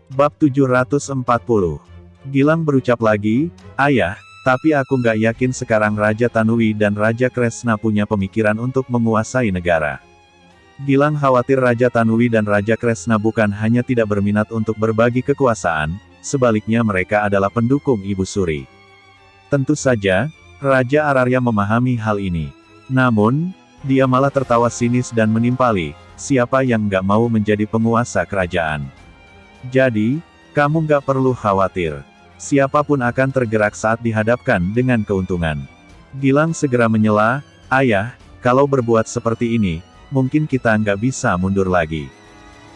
Bab 740. Gilang berucap lagi, "Ayah, tapi aku nggak yakin sekarang Raja Tanui dan Raja Kresna punya pemikiran untuk menguasai negara." Gilang khawatir Raja Tanui dan Raja Kresna bukan hanya tidak berminat untuk berbagi kekuasaan, sebaliknya mereka adalah pendukung Ibu Suri. Tentu saja, Raja Ararya memahami hal ini. Namun, dia malah tertawa sinis dan menimpali, siapa yang nggak mau menjadi penguasa kerajaan. Jadi, kamu nggak perlu khawatir. Siapapun akan tergerak saat dihadapkan dengan keuntungan. Gilang segera menyela, "Ayah, kalau berbuat seperti ini, mungkin kita nggak bisa mundur lagi.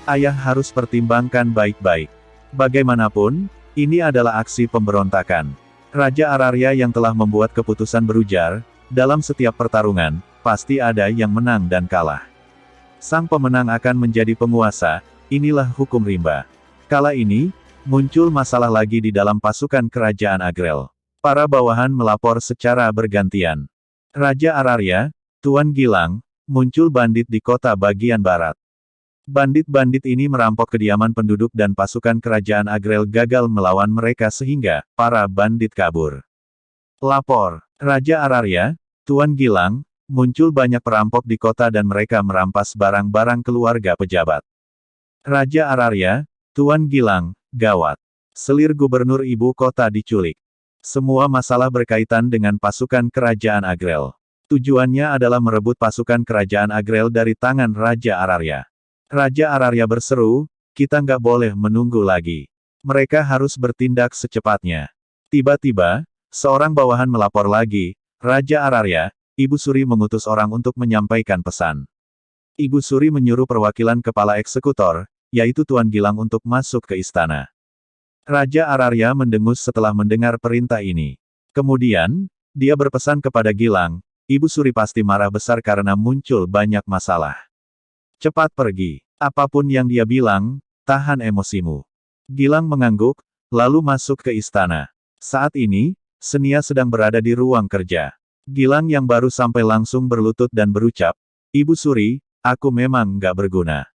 Ayah harus pertimbangkan baik-baik. Bagaimanapun, ini adalah aksi pemberontakan." Raja Ararya yang telah membuat keputusan berujar, dalam setiap pertarungan, pasti ada yang menang dan kalah. Sang pemenang akan menjadi penguasa, inilah hukum rimba. Kala ini, muncul masalah lagi di dalam pasukan kerajaan Agrel. Para bawahan melapor secara bergantian. Raja Ararya, Tuan Gilang, muncul bandit di kota bagian barat. Bandit-bandit ini merampok kediaman penduduk dan pasukan kerajaan Agrel gagal melawan mereka sehingga, para bandit kabur. Lapor, Raja Ararya, Tuan Gilang, muncul banyak perampok di kota dan mereka merampas barang-barang keluarga pejabat. Raja Ararya, Tuan Gilang, gawat. Selir gubernur ibu kota diculik. Semua masalah berkaitan dengan pasukan kerajaan Agrel. Tujuannya adalah merebut pasukan kerajaan Agrel dari tangan Raja Ararya. Raja Ararya berseru, "Kita nggak boleh menunggu lagi. Mereka harus bertindak secepatnya." Tiba-tiba, seorang bawahan melapor lagi, "Raja Ararya, Ibu Suri mengutus orang untuk menyampaikan pesan." Ibu Suri menyuruh perwakilan kepala eksekutor, yaitu Tuan Gilang untuk masuk ke istana. Raja Ararya mendengus setelah mendengar perintah ini. Kemudian, dia berpesan kepada Gilang, "Ibu Suri pasti marah besar karena muncul banyak masalah. Cepat pergi. Apapun yang dia bilang, tahan emosimu." Gilang mengangguk, lalu masuk ke istana. Saat ini, Senia sedang berada di ruang kerja. Gilang yang baru sampai langsung berlutut dan berucap, "Ibu Suri, aku memang nggak berguna.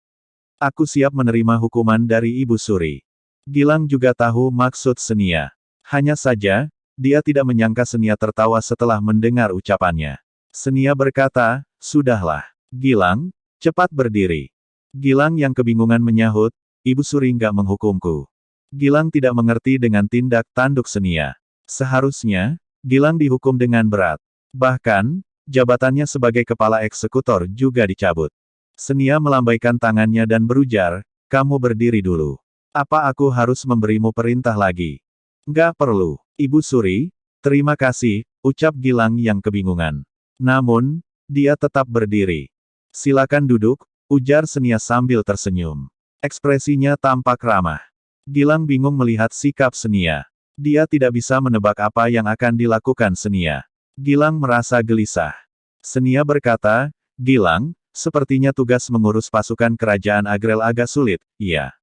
Aku siap menerima hukuman dari Ibu Suri." Gilang juga tahu maksud Senia. Hanya saja, dia tidak menyangka Senia tertawa setelah mendengar ucapannya. Senia berkata, "Sudahlah. Gilang, cepat berdiri." Gilang yang kebingungan menyahut, "Ibu Suri nggak menghukumku." Gilang tidak mengerti dengan tindak tanduk Senia. Seharusnya, Gilang dihukum dengan berat. Bahkan, jabatannya sebagai kepala eksekutor juga dicabut. Senia melambaikan tangannya dan berujar, "Kamu berdiri dulu. Apa aku harus memberimu perintah lagi?" "Nggak perlu, Ibu Suri. Terima kasih," ucap Gilang yang kebingungan. Namun, dia tetap berdiri. "Silakan duduk," ujar Senia sambil tersenyum. Ekspresinya tampak ramah. Gilang bingung melihat sikap Senia. Dia tidak bisa menebak apa yang akan dilakukan Senia. Gilang merasa gelisah. Senia berkata, "Gilang, sepertinya tugas mengurus pasukan kerajaan Agrel agak sulit, iya."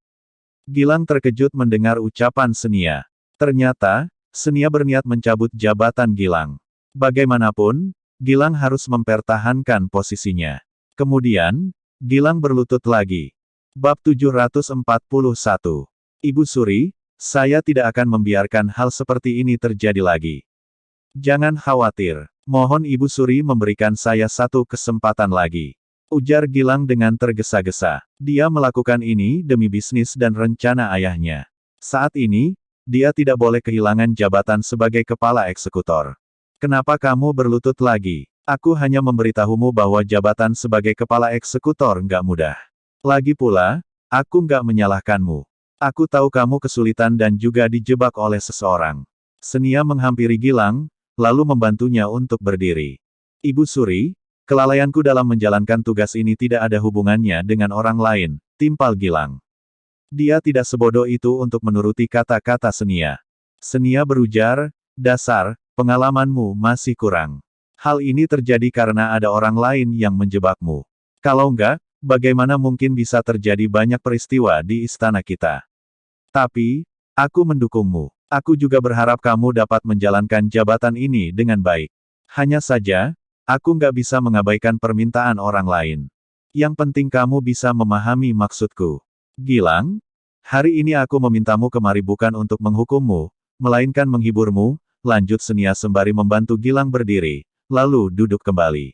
Gilang terkejut mendengar ucapan Senia. Ternyata, Senia berniat mencabut jabatan Gilang. Bagaimanapun, Gilang harus mempertahankan posisinya. Kemudian, Gilang berlutut lagi. Bab 741. "Ibu Suri, saya tidak akan membiarkan hal seperti ini terjadi lagi. Jangan khawatir. Mohon Ibu Suri memberikan saya satu kesempatan lagi," ujar Gilang dengan tergesa-gesa. Dia melakukan ini demi bisnis dan rencana ayahnya. Saat ini, dia tidak boleh kehilangan jabatan sebagai kepala eksekutor. "Kenapa kamu berlutut lagi? Aku hanya memberitahumu bahwa jabatan sebagai kepala eksekutor nggak mudah. Lagi pula, aku nggak menyalahkanmu. Aku tahu kamu kesulitan dan juga dijebak oleh seseorang." Senia menghampiri Gilang, lalu membantunya untuk berdiri. "Ibu Suri, kelalaianku dalam menjalankan tugas ini tidak ada hubungannya dengan orang lain," timpal Gilang. Dia tidak sebodoh itu untuk menuruti kata-kata Senia. Senia berujar, "Dasar, pengalamanmu masih kurang. Hal ini terjadi karena ada orang lain yang menjebakmu. Kalau enggak, bagaimana mungkin bisa terjadi banyak peristiwa di istana kita? Tapi, aku mendukungmu. Aku juga berharap kamu dapat menjalankan jabatan ini dengan baik. Hanya saja, aku nggak bisa mengabaikan permintaan orang lain. Yang penting kamu bisa memahami maksudku." Gilang, Hari ini aku memintamu kemari bukan untuk menghukummu, melainkan menghiburmu, lanjut Senia sembari membantu Gilang berdiri, lalu duduk kembali.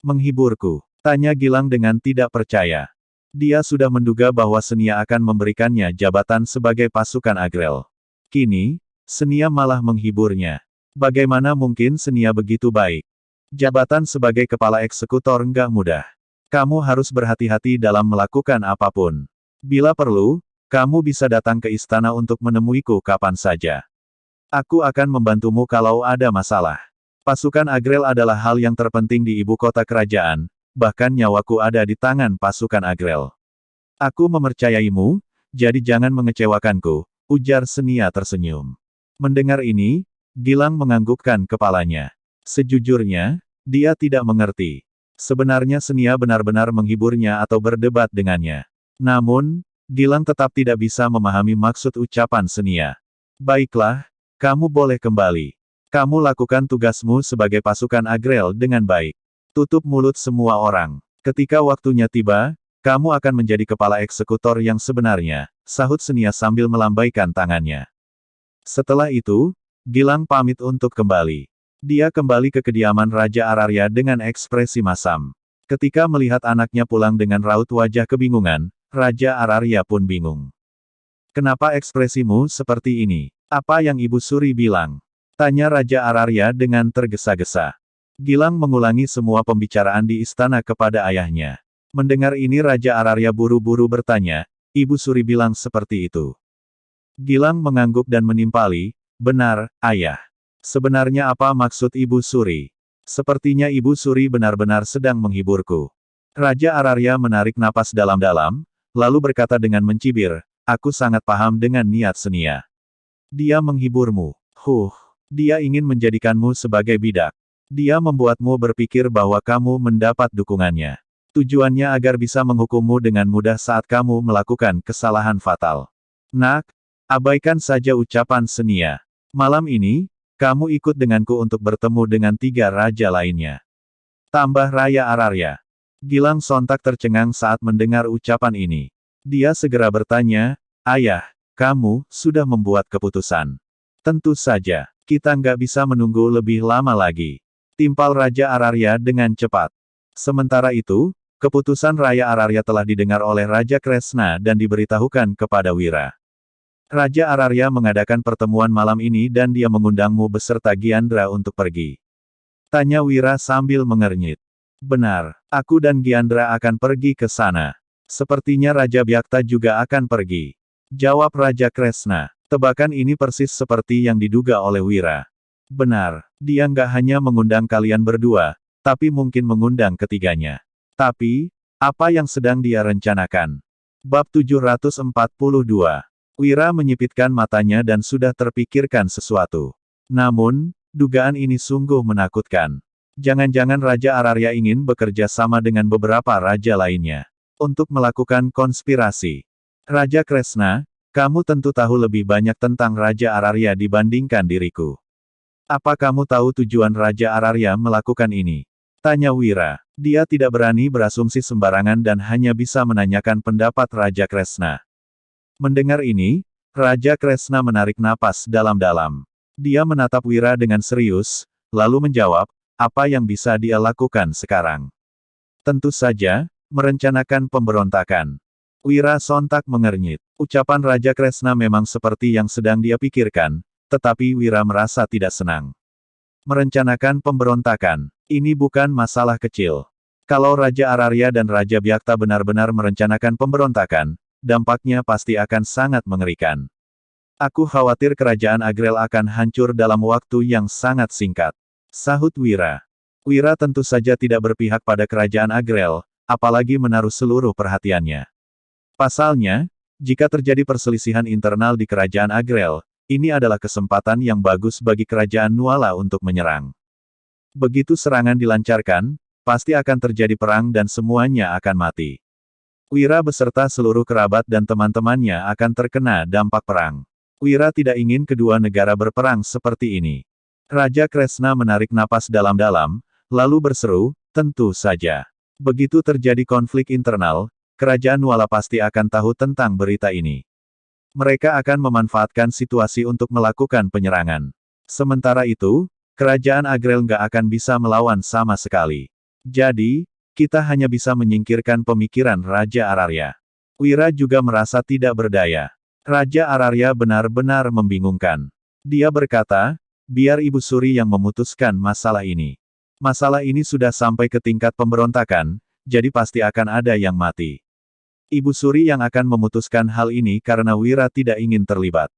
Menghiburku? Tanya Gilang dengan tidak percaya. Dia sudah menduga bahwa Senia akan memberikannya jabatan sebagai pasukan Agrel. Kini, Senia malah menghiburnya. Bagaimana mungkin Senia begitu baik? Jabatan sebagai kepala eksekutor nggak mudah. Kamu harus berhati-hati dalam melakukan apapun. Bila perlu, kamu bisa datang ke istana untuk menemuiku kapan saja. Aku akan membantumu kalau ada masalah. Pasukan Agrel adalah hal yang terpenting di ibu kota kerajaan, bahkan nyawaku ada di tangan pasukan Agrel. Aku mempercayaimu, jadi jangan mengecewakanku, ujar Senia tersenyum. Mendengar ini, Gilang menganggukkan kepalanya. Sejujurnya, dia tidak mengerti. Sebenarnya Senia benar-benar menghiburnya atau berdebat dengannya. Namun, Gilang tetap tidak bisa memahami maksud ucapan Senia. Baiklah, kamu boleh kembali. Kamu lakukan tugasmu sebagai pasukan Agrel dengan baik. Tutup mulut semua orang. Ketika waktunya tiba, kamu akan menjadi kepala eksekutor yang sebenarnya, sahut Senia sambil melambaikan tangannya. Setelah itu, Gilang pamit untuk kembali. Dia kembali ke kediaman Raja Ararya dengan ekspresi masam. Ketika melihat anaknya pulang dengan raut wajah kebingungan, Raja Ararya pun bingung. Kenapa ekspresimu seperti ini? Apa yang Ibu Suri bilang? Tanya Raja Ararya dengan tergesa-gesa. Gilang mengulangi semua pembicaraan di istana kepada ayahnya. Mendengar ini Raja Ararya buru-buru bertanya, Ibu Suri bilang seperti itu. Gilang mengangguk dan menimpali, benar, ayah. Sebenarnya apa maksud Ibu Suri? Sepertinya Ibu Suri benar-benar sedang menghiburku. Raja Ararya menarik napas dalam-dalam, lalu berkata dengan mencibir, aku sangat paham dengan niat Senia. Dia menghiburmu. Dia ingin menjadikanmu sebagai bidak. Dia membuatmu berpikir bahwa kamu mendapat dukungannya. Tujuannya agar bisa menghukummu dengan mudah saat kamu melakukan kesalahan fatal. Nak, abaikan saja ucapan Senia. Malam ini, kamu ikut denganku untuk bertemu dengan 3 raja lainnya. Tambah Raya Ararya. Gilang sontak tercengang saat mendengar ucapan ini. Dia segera bertanya, ayah, kamu sudah membuat keputusan. Tentu saja. Kita nggak bisa menunggu lebih lama lagi. Timpal Raja Ararya dengan cepat. Sementara itu, keputusan Raya Ararya telah didengar oleh Raja Kresna dan diberitahukan kepada Wira. Raja Ararya mengadakan pertemuan malam ini dan dia mengundangmu beserta Giandra untuk pergi. Tanya Wira sambil mengernyit. Benar, aku dan Giandra akan pergi ke sana. Sepertinya Raja Byakta juga akan pergi. Jawab Raja Kresna. Tebakan ini persis seperti yang diduga oleh Wira. Benar, dia nggak hanya mengundang kalian berdua, tapi mungkin mengundang ketiganya. Tapi, apa yang sedang dia rencanakan? Bab 742. Wira menyipitkan matanya dan sudah terpikirkan sesuatu. Namun, dugaan ini sungguh menakutkan. Jangan-jangan Raja Ararya ingin bekerja sama dengan beberapa raja lainnya. Untuk melakukan konspirasi. Raja Kresna, kamu tentu tahu lebih banyak tentang Raja Ararya dibandingkan diriku. Apa kamu tahu tujuan Raja Ararya melakukan ini? Tanya Wira. Dia tidak berani berasumsi sembarangan dan hanya bisa menanyakan pendapat Raja Kresna. Mendengar ini, Raja Kresna menarik napas dalam-dalam. Dia menatap Wira dengan serius, lalu menjawab, apa yang bisa dia lakukan sekarang? Tentu saja, merencanakan pemberontakan. Wira sontak mengernyit. Ucapan Raja Kresna memang seperti yang sedang dia pikirkan, tetapi Wira merasa tidak senang. Merencanakan pemberontakan. Ini bukan masalah kecil. Kalau Raja Ararya dan Raja Byakta benar-benar merencanakan pemberontakan, dampaknya pasti akan sangat mengerikan. Aku khawatir kerajaan Agrel akan hancur dalam waktu yang sangat singkat. Sahut Wira. Wira tentu saja tidak berpihak pada kerajaan Agrel, apalagi menaruh seluruh perhatiannya. Pasalnya, jika terjadi perselisihan internal di kerajaan Agrel, ini adalah kesempatan yang bagus bagi kerajaan Nuala untuk menyerang. Begitu serangan dilancarkan, pasti akan terjadi perang dan semuanya akan mati. Wira beserta seluruh kerabat dan teman-temannya akan terkena dampak perang. Wira tidak ingin kedua negara berperang seperti ini. Raja Kresna menarik napas dalam-dalam, lalu berseru, tentu saja. Begitu terjadi konflik internal, kerajaan Nuala pasti akan tahu tentang berita ini. Mereka akan memanfaatkan situasi untuk melakukan penyerangan. Sementara itu, kerajaan Agrel nggak akan bisa melawan sama sekali. Jadi, kita hanya bisa menyingkirkan pemikiran Raja Ararya. Wira juga merasa tidak berdaya. Raja Ararya benar-benar membingungkan. Dia berkata, biar Ibu Suri yang memutuskan masalah ini. Masalah ini sudah sampai ke tingkat pemberontakan, jadi pasti akan ada yang mati. Ibu Suri yang akan memutuskan hal ini karena Wira tidak ingin terlibat.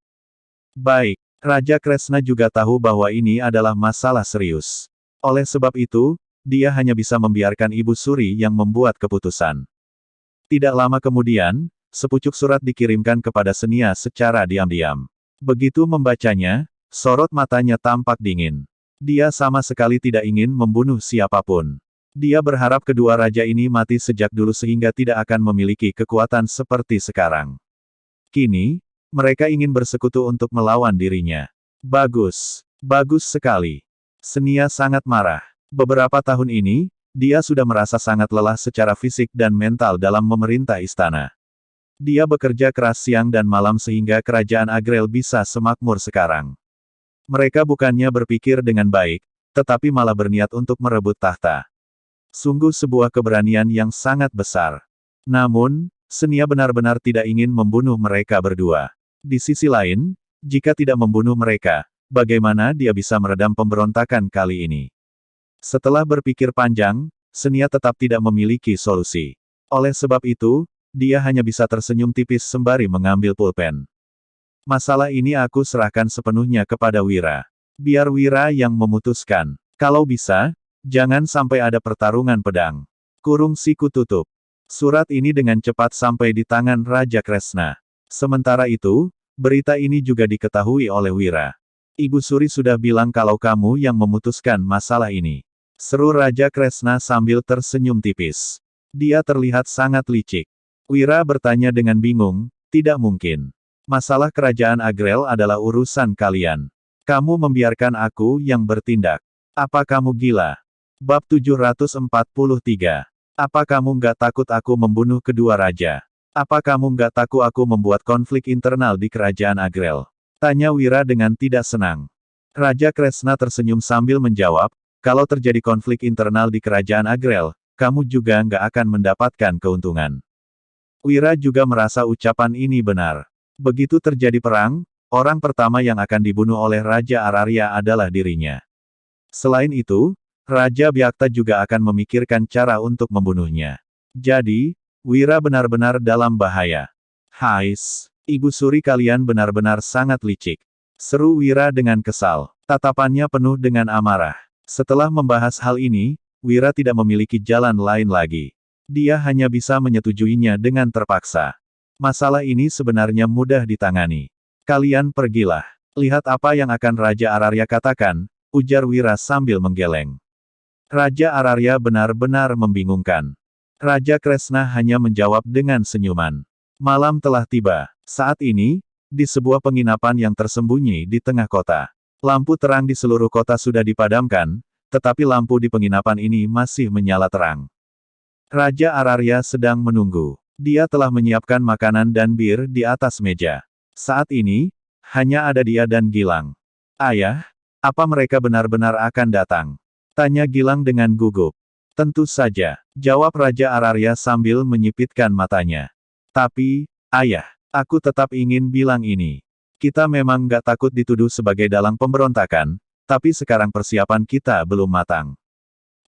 Baik, Raja Kresna juga tahu bahwa ini adalah masalah serius. Oleh sebab itu, dia hanya bisa membiarkan Ibu Suri yang membuat keputusan. Tidak lama kemudian, sepucuk surat dikirimkan kepada Senia secara diam-diam. Begitu membacanya, sorot matanya tampak dingin. Dia sama sekali tidak ingin membunuh siapapun. Dia berharap kedua raja ini mati sejak dulu sehingga tidak akan memiliki kekuatan seperti sekarang. Kini, mereka ingin bersekutu untuk melawan dirinya. Bagus. Bagus sekali. Senia sangat marah. Beberapa tahun ini, dia sudah merasa sangat lelah secara fisik dan mental dalam memerintah istana. Dia bekerja keras siang dan malam sehingga kerajaan Agrel bisa semakmur sekarang. Mereka bukannya berpikir dengan baik, tetapi malah berniat untuk merebut tahta. Sungguh sebuah keberanian yang sangat besar. Namun, Senia benar-benar tidak ingin membunuh mereka berdua. Di sisi lain, jika tidak membunuh mereka, bagaimana dia bisa meredam pemberontakan kali ini? Setelah berpikir panjang, Senia tetap tidak memiliki solusi. Oleh sebab itu, dia hanya bisa tersenyum tipis sembari mengambil pulpen. Masalah ini aku serahkan sepenuhnya kepada Wira. Biar Wira yang memutuskan. Kalau bisa, jangan sampai ada pertarungan pedang. Kurung siku tutup. Surat ini dengan cepat sampai di tangan Raja Kresna. Sementara itu, berita ini juga diketahui oleh Wira. Ibu Suri sudah bilang kalau kamu yang memutuskan masalah ini. Seru Raja Kresna sambil tersenyum tipis. Dia terlihat sangat licik. Wira bertanya dengan bingung, tidak mungkin. Masalah kerajaan Agrel adalah urusan kalian. Kamu membiarkan aku yang bertindak. Apa kamu gila? Bab 743. Apa kamu nggak takut aku membunuh kedua raja? Apa kamu nggak takut aku membuat konflik internal di kerajaan Agrel? Tanya Wira dengan tidak senang. Raja Kresna tersenyum sambil menjawab, kalau terjadi konflik internal di kerajaan Agrel, kamu juga nggak akan mendapatkan keuntungan. Wira juga merasa ucapan ini benar. Begitu terjadi perang, orang pertama yang akan dibunuh oleh Raja Ararya adalah dirinya. Selain itu, Raja Byakta juga akan memikirkan cara untuk membunuhnya. Jadi, Wira benar-benar dalam bahaya. Hais, Ibu Suri kalian benar-benar sangat licik. Seru Wira dengan kesal. Tatapannya penuh dengan amarah. Setelah membahas hal ini, Wira tidak memiliki jalan lain lagi. Dia hanya bisa menyetujuinya dengan terpaksa. Masalah ini sebenarnya mudah ditangani. Kalian pergilah. Lihat apa yang akan Raja Ararya katakan, ujar Wira sambil menggeleng. Raja Ararya benar-benar membingungkan. Raja Kresna hanya menjawab dengan senyuman. Malam telah tiba. Saat ini, di sebuah penginapan yang tersembunyi di tengah kota. Lampu terang di seluruh kota sudah dipadamkan, tetapi lampu di penginapan ini masih menyala terang. Raja Ararya sedang menunggu. Dia telah menyiapkan makanan dan bir di atas meja. Saat ini, hanya ada dia dan Gilang. Ayah, apa mereka benar-benar akan datang? Tanya Gilang dengan gugup. Tentu saja, jawab Raja Ararya sambil menyipitkan matanya. Tapi, ayah, aku tetap ingin bilang ini. Kita memang nggak takut dituduh sebagai dalang pemberontakan, tapi sekarang persiapan kita belum matang.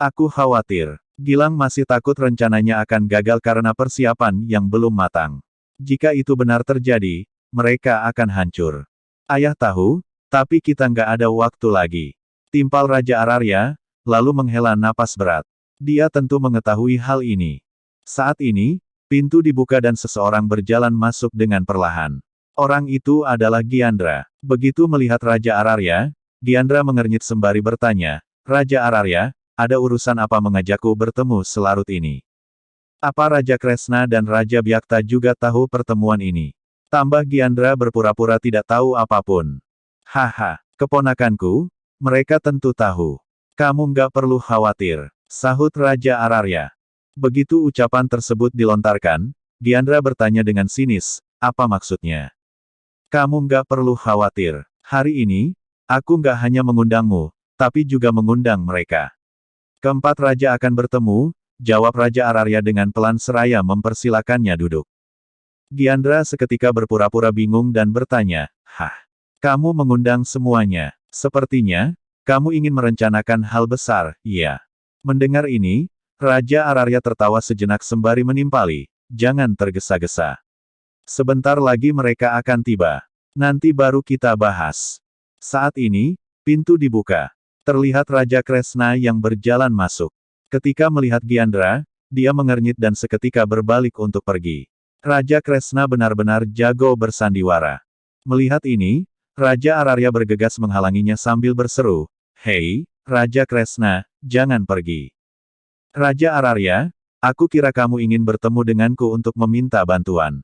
Aku khawatir. Gilang masih takut rencananya akan gagal karena persiapan yang belum matang. Jika itu benar terjadi, mereka akan hancur. Ayah tahu, tapi kita nggak ada waktu lagi. Timpal Raja Ararya, lalu menghela napas berat. Dia tentu mengetahui hal ini. Saat ini, pintu dibuka dan seseorang berjalan masuk dengan perlahan. Orang itu adalah Giandra. Begitu melihat Raja Ararya, Giandra mengernyit sembari bertanya, Raja Ararya, ada urusan apa mengajakku bertemu selarut ini? Apa Raja Kresna dan Raja Byakta juga tahu pertemuan ini? Tambah Giandra berpura-pura tidak tahu apapun. Haha, keponakanku, mereka tentu tahu. Kamu nggak perlu khawatir, sahut Raja Ararya. Begitu ucapan tersebut dilontarkan, Giandra bertanya dengan sinis, apa maksudnya? Kamu nggak perlu khawatir. Hari ini, aku nggak hanya mengundangmu, tapi juga mengundang mereka. Keempat raja akan bertemu, jawab Raja Ararya dengan pelan seraya mempersilakannya duduk. Giandra seketika berpura-pura bingung dan bertanya, "Hah? Kamu mengundang semuanya? Sepertinya, kamu ingin merencanakan hal besar, iya." Mendengar ini, Raja Ararya tertawa sejenak sembari menimpali, "Jangan tergesa-gesa. Sebentar lagi mereka akan tiba. Nanti baru kita bahas." Saat ini, pintu dibuka. Terlihat Raja Kresna yang berjalan masuk. Ketika melihat Giandra, dia mengernyit dan seketika berbalik untuk pergi. Raja Kresna benar-benar jago bersandiwara. Melihat ini, Raja Ararya bergegas menghalanginya sambil berseru, "Hei, Raja Kresna, jangan pergi." "Raja Ararya, aku kira kamu ingin bertemu denganku untuk meminta bantuan.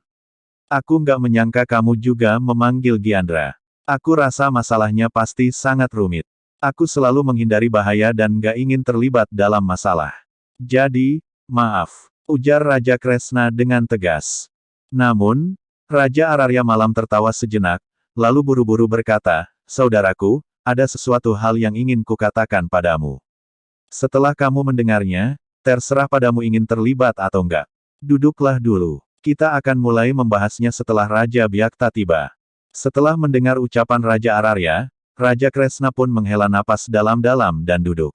Aku nggak menyangka kamu juga memanggil Giandra. Aku rasa masalahnya pasti sangat rumit. Aku selalu menghindari bahaya dan nggak ingin terlibat dalam masalah. Jadi, maaf," ujar Raja Kresna dengan tegas. Namun, Raja Ararya malam tertawa sejenak, lalu buru-buru berkata, "Saudaraku, ada sesuatu hal yang ingin kukatakan padamu. Setelah kamu mendengarnya, terserah padamu ingin terlibat atau enggak. Duduklah dulu. Kita akan mulai membahasnya setelah Raja Byakta tiba." Setelah mendengar ucapan Raja Ararya, Raja Kresna pun menghela napas dalam-dalam dan duduk.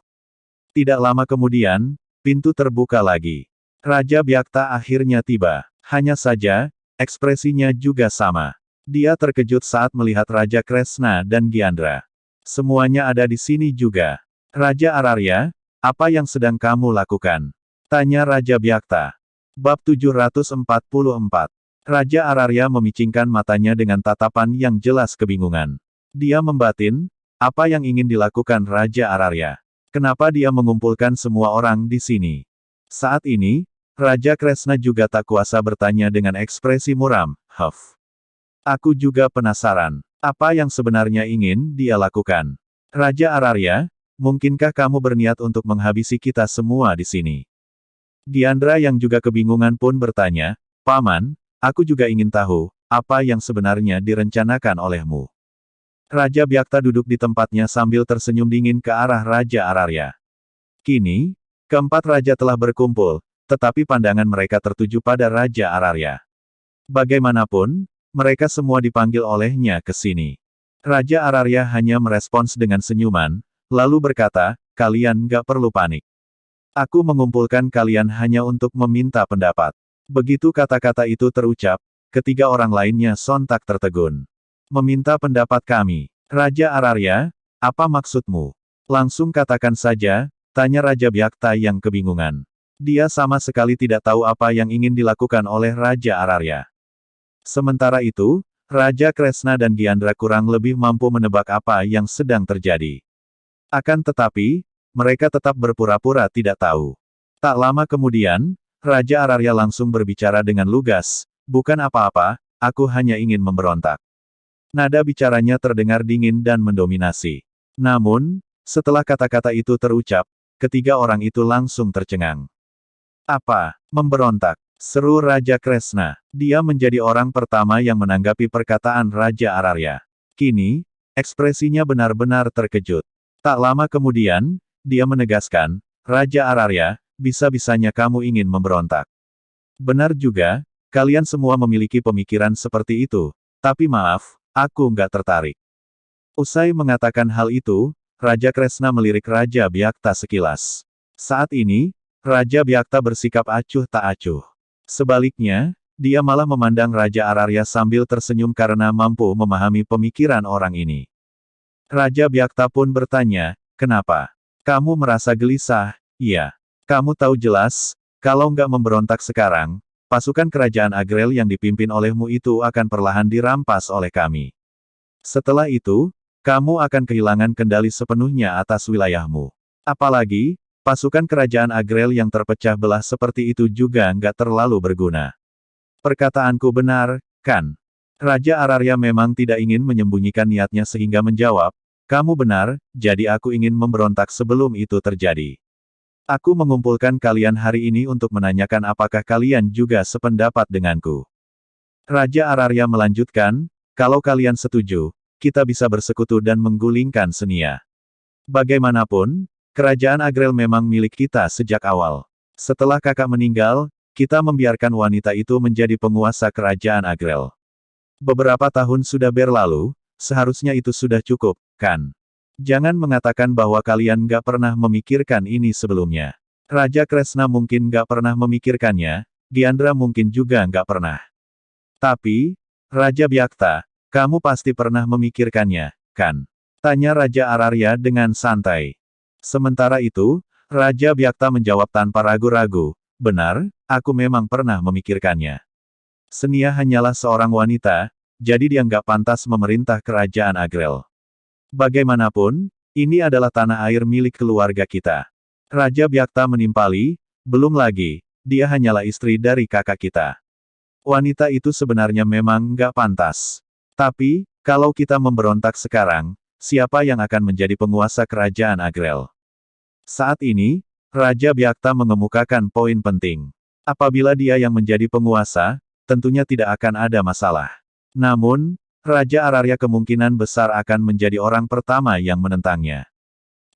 Tidak lama kemudian, pintu terbuka lagi. Raja Byakta akhirnya tiba. Hanya saja, ekspresinya juga sama. Dia terkejut saat melihat Raja Kresna dan Giandra. "Semuanya ada di sini juga. Raja Ararya, apa yang sedang kamu lakukan?" tanya Raja Byakta. Bab 744. Raja Ararya memicingkan matanya dengan tatapan yang jelas kebingungan. Dia membatin, apa yang ingin dilakukan Raja Ararya? Kenapa dia mengumpulkan semua orang di sini? Saat ini, Raja Kresna juga tak kuasa bertanya dengan ekspresi muram, "Huff. Aku juga penasaran. Apa yang sebenarnya ingin dia lakukan? Raja Ararya, mungkinkah kamu berniat untuk menghabisi kita semua di sini?" Giandra yang juga kebingungan pun bertanya, "Paman, aku juga ingin tahu, apa yang sebenarnya direncanakan olehmu?" Raja Byakta duduk di tempatnya sambil tersenyum dingin ke arah Raja Ararya. Kini, keempat raja telah berkumpul, tetapi pandangan mereka tertuju pada Raja Ararya. Bagaimanapun, mereka semua dipanggil olehnya ke sini. Raja Ararya hanya merespons dengan senyuman, lalu berkata, "Kalian nggak perlu panik. Aku mengumpulkan kalian hanya untuk meminta pendapat." Begitu kata-kata itu terucap, ketiga orang lainnya sontak tertegun. "Meminta pendapat kami. Raja Ararya, apa maksudmu? Langsung katakan saja," tanya Raja Byakta yang kebingungan. Dia sama sekali tidak tahu apa yang ingin dilakukan oleh Raja Ararya. Sementara itu, Raja Kresna dan Giandra kurang lebih mampu menebak apa yang sedang terjadi. Akan tetapi, mereka tetap berpura-pura tidak tahu. Tak lama kemudian, Raja Ararya langsung berbicara dengan lugas, "Bukan apa-apa, aku hanya ingin memberontak." Nada bicaranya terdengar dingin dan mendominasi. Namun, setelah kata-kata itu terucap, ketiga orang itu langsung tercengang. "Apa? Memberontak?" seru Raja Kresna. Dia menjadi orang pertama yang menanggapi perkataan Raja Ararya. Kini, ekspresinya benar-benar terkejut. Tak lama kemudian, dia menegaskan, "Raja Ararya, bisa-bisanya kamu ingin memberontak. Benar juga, kalian semua memiliki pemikiran seperti itu. Tapi maaf, aku nggak tertarik." Usai mengatakan hal itu, Raja Kresna melirik Raja Byakta sekilas. Saat ini, Raja Byakta bersikap acuh tak acuh. Sebaliknya, dia malah memandang Raja Ararya sambil tersenyum karena mampu memahami pemikiran orang ini. Raja Byakta pun bertanya, "Kenapa? Kamu merasa gelisah?" "Iya. Kamu tahu jelas, kalau nggak memberontak sekarang, pasukan kerajaan Agrel yang dipimpin olehmu itu akan perlahan dirampas oleh kami. Setelah itu, kamu akan kehilangan kendali sepenuhnya atas wilayahmu. Apalagi, pasukan kerajaan Agrel yang terpecah belah seperti itu juga nggak terlalu berguna." "Perkataanku benar, kan?" Raja Ararya memang tidak ingin menyembunyikan niatnya sehingga menjawab, "Kamu benar, jadi aku ingin memberontak sebelum itu terjadi. Aku mengumpulkan kalian hari ini untuk menanyakan apakah kalian juga sependapat denganku." Raja Ararya melanjutkan, kalau kalian setuju, kita bisa bersekutu dan menggulingkan Senia. Bagaimanapun, kerajaan Agrel memang milik kita sejak awal. Setelah kakak meninggal, kita membiarkan wanita itu menjadi penguasa kerajaan Agrel. Beberapa tahun sudah berlalu, seharusnya itu sudah cukup, kan? Jangan mengatakan bahwa kalian gak pernah memikirkan ini sebelumnya. Raja Kresna mungkin gak pernah memikirkannya, Diandra mungkin juga gak pernah. Tapi, Raja Byakta, kamu pasti pernah memikirkannya, kan? Tanya Raja Ararya dengan santai. Sementara itu, Raja Byakta menjawab tanpa ragu-ragu, benar, aku memang pernah memikirkannya. Senia hanyalah seorang wanita, jadi dia nggak pantas memerintah kerajaan Agrel. Bagaimanapun, ini adalah tanah air milik keluarga kita. Raja Byakta menimpali, belum lagi, dia hanyalah istri dari kakak kita. Wanita itu sebenarnya memang nggak pantas. Tapi, kalau kita memberontak sekarang, siapa yang akan menjadi penguasa kerajaan Agrel? Saat ini, Raja Byakta mengemukakan poin penting. Apabila dia yang menjadi penguasa, tentunya tidak akan ada masalah. Namun, Raja Ararya kemungkinan besar akan menjadi orang pertama yang menentangnya.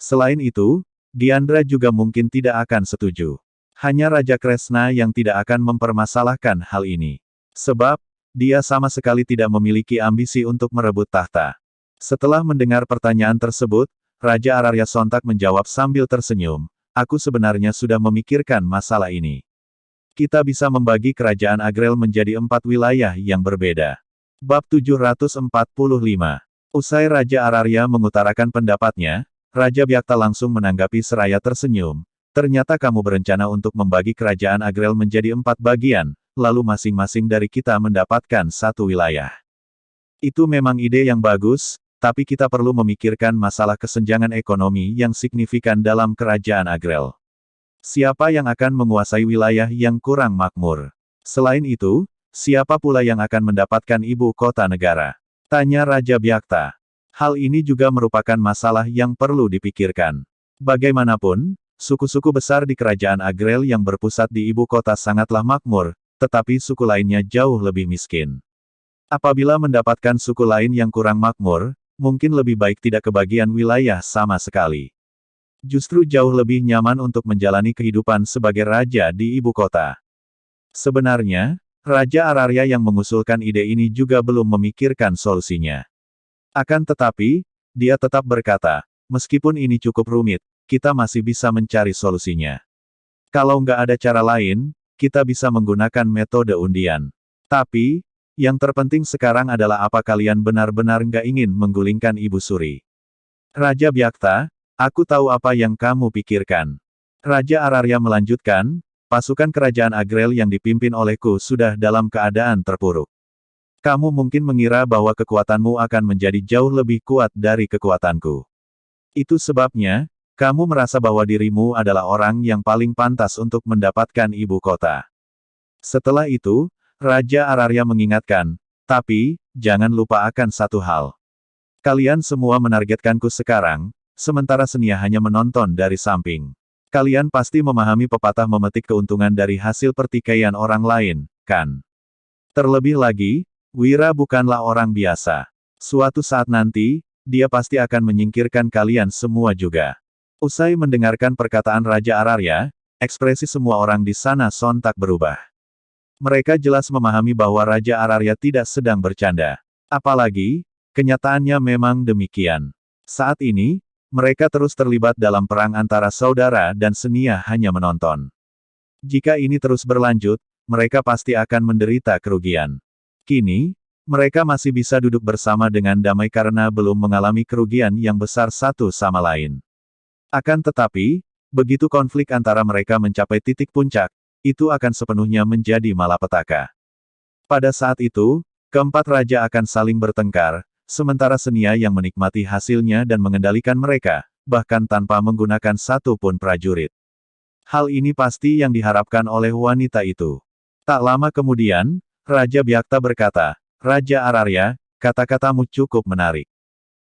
Selain itu, Diandra juga mungkin tidak akan setuju. Hanya Raja Kresna yang tidak akan mempermasalahkan hal ini. Sebab, dia sama sekali tidak memiliki ambisi untuk merebut tahta. Setelah mendengar pertanyaan tersebut, Raja Ararya sontak menjawab sambil tersenyum, aku sebenarnya sudah memikirkan masalah ini. Kita bisa membagi kerajaan Agrel menjadi 4 wilayah yang berbeda. Bab 745. Usai Raja Ararya mengutarakan pendapatnya, Raja Byakta langsung menanggapi seraya tersenyum. Ternyata kamu berencana untuk membagi kerajaan Agrel menjadi 4 bagian, lalu masing-masing dari kita mendapatkan satu wilayah. Itu memang ide yang bagus, tapi kita perlu memikirkan masalah kesenjangan ekonomi yang signifikan dalam kerajaan Agrel. Siapa yang akan menguasai wilayah yang kurang makmur? Selain itu, siapa pula yang akan mendapatkan ibu kota negara? Tanya Raja Byakta. Hal ini juga merupakan masalah yang perlu dipikirkan. Bagaimanapun, suku-suku besar di kerajaan Agrel yang berpusat di ibu kota sangatlah makmur, tetapi suku lainnya jauh lebih miskin. Apabila mendapatkan suku lain yang kurang makmur, mungkin lebih baik tidak kebagian wilayah sama sekali. Justru jauh lebih nyaman untuk menjalani kehidupan sebagai raja di ibu kota. Sebenarnya, Raja Ararya yang mengusulkan ide ini juga belum memikirkan solusinya. Akan tetapi, dia tetap berkata, meskipun ini cukup rumit, kita masih bisa mencari solusinya. Kalau nggak ada cara lain, kita bisa menggunakan metode undian. Tapi, yang terpenting sekarang adalah apa kalian benar-benar nggak ingin menggulingkan Ibu Suri. Raja Byakta, aku tahu apa yang kamu pikirkan. Raja Ararya melanjutkan, pasukan kerajaan Agrel yang dipimpin olehku sudah dalam keadaan terpuruk. Kamu mungkin mengira bahwa kekuatanmu akan menjadi jauh lebih kuat dari kekuatanku. Itu sebabnya, kamu merasa bahwa dirimu adalah orang yang paling pantas untuk mendapatkan ibu kota. Setelah itu, Raja Ararya mengingatkan, tapi, jangan lupa akan satu hal. Kalian semua menargetkanku sekarang, sementara Senia hanya menonton dari samping. Kalian pasti memahami pepatah memetik keuntungan dari hasil pertikaian orang lain, kan? Terlebih lagi, Wira bukanlah orang biasa. Suatu saat nanti, dia pasti akan menyingkirkan kalian semua juga. Usai mendengarkan perkataan Raja Ararya, ekspresi semua orang di sana sontak berubah. Mereka jelas memahami bahwa Raja Ararya tidak sedang bercanda. Apalagi, kenyataannya memang demikian. Saat ini, mereka terus terlibat dalam perang antara saudara dan Senia hanya menonton. Jika ini terus berlanjut, mereka pasti akan menderita kerugian. Kini, mereka masih bisa duduk bersama dengan damai karena belum mengalami kerugian yang besar satu sama lain. Akan tetapi, begitu konflik antara mereka mencapai titik puncak, itu akan sepenuhnya menjadi malapetaka. Pada saat itu, keempat raja akan saling bertengkar, sementara Senia yang menikmati hasilnya dan mengendalikan mereka, bahkan tanpa menggunakan satu pun prajurit. Hal ini pasti yang diharapkan oleh wanita itu. Tak lama kemudian, Raja Byakta berkata, Raja Ararya, kata-katamu cukup menarik.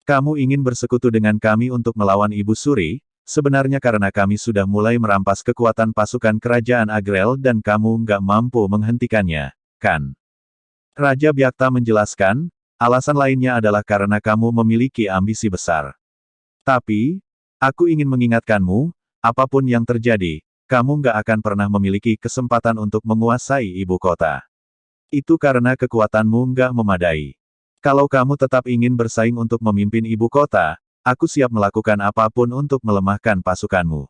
Kamu ingin bersekutu dengan kami untuk melawan Ibu Suri, sebenarnya karena kami sudah mulai merampas kekuatan pasukan kerajaan Agrel dan kamu nggak mampu menghentikannya, kan? Raja Byakta menjelaskan, alasan lainnya adalah karena kamu memiliki ambisi besar. Tapi, aku ingin mengingatkanmu, apapun yang terjadi, kamu nggak akan pernah memiliki kesempatan untuk menguasai ibu kota. Itu karena kekuatanmu nggak memadai. Kalau kamu tetap ingin bersaing untuk memimpin ibu kota, aku siap melakukan apapun untuk melemahkan pasukanmu.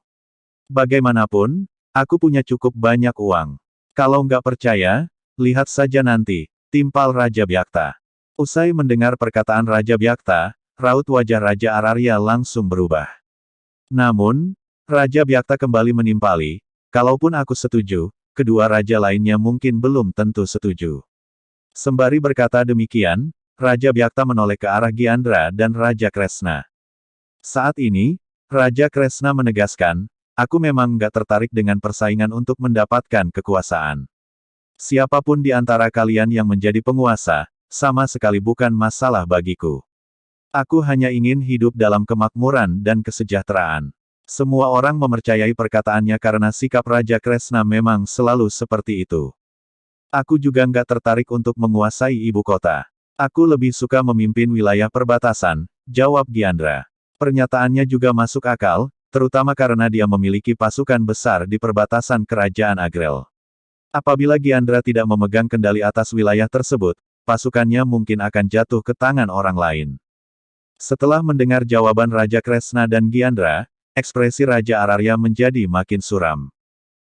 Bagaimanapun, aku punya cukup banyak uang. Kalau nggak percaya, lihat saja nanti, timpal Raja Byakta. Usai mendengar perkataan Raja Byakta, raut wajah Raja Ararya langsung berubah. Namun, Raja Byakta kembali menimpali, kalaupun aku setuju, kedua raja lainnya mungkin belum tentu setuju. Sembari berkata demikian, Raja Byakta menoleh ke arah Gyandra dan Raja Kresna. Saat ini, Raja Kresna menegaskan, aku memang nggak tertarik dengan persaingan untuk mendapatkan kekuasaan. Siapapun di antara kalian yang menjadi penguasa, sama sekali bukan masalah bagiku. Aku hanya ingin hidup dalam kemakmuran dan kesejahteraan. Semua orang mempercayai perkataannya karena sikap Raja Kresna memang selalu seperti itu. Aku juga nggak tertarik untuk menguasai ibu kota. Aku lebih suka memimpin wilayah perbatasan, jawab Gyandra. Pernyataannya juga masuk akal, terutama karena dia memiliki pasukan besar di perbatasan kerajaan Agrel. Apabila Gyandra tidak memegang kendali atas wilayah tersebut, pasukannya mungkin akan jatuh ke tangan orang lain. Setelah mendengar jawaban Raja Kresna dan Gyandra, ekspresi Raja Ararya menjadi makin suram.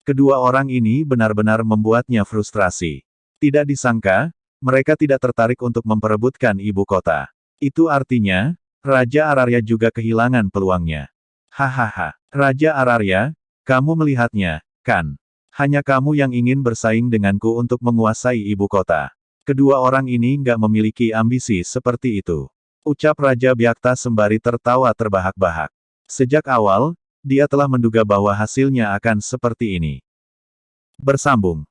Kedua orang ini benar-benar membuatnya frustrasi. Tidak disangka, mereka tidak tertarik untuk memperebutkan ibu kota. Itu artinya, Raja Ararya juga kehilangan peluangnya. Hahaha, Raja Ararya, kamu melihatnya, kan? Hanya kamu yang ingin bersaing denganku untuk menguasai ibu kota. Kedua orang ini nggak memiliki ambisi seperti itu. Ucap Raja Byakta sembari tertawa terbahak-bahak. Sejak awal, dia telah menduga bahwa hasilnya akan seperti ini. Bersambung.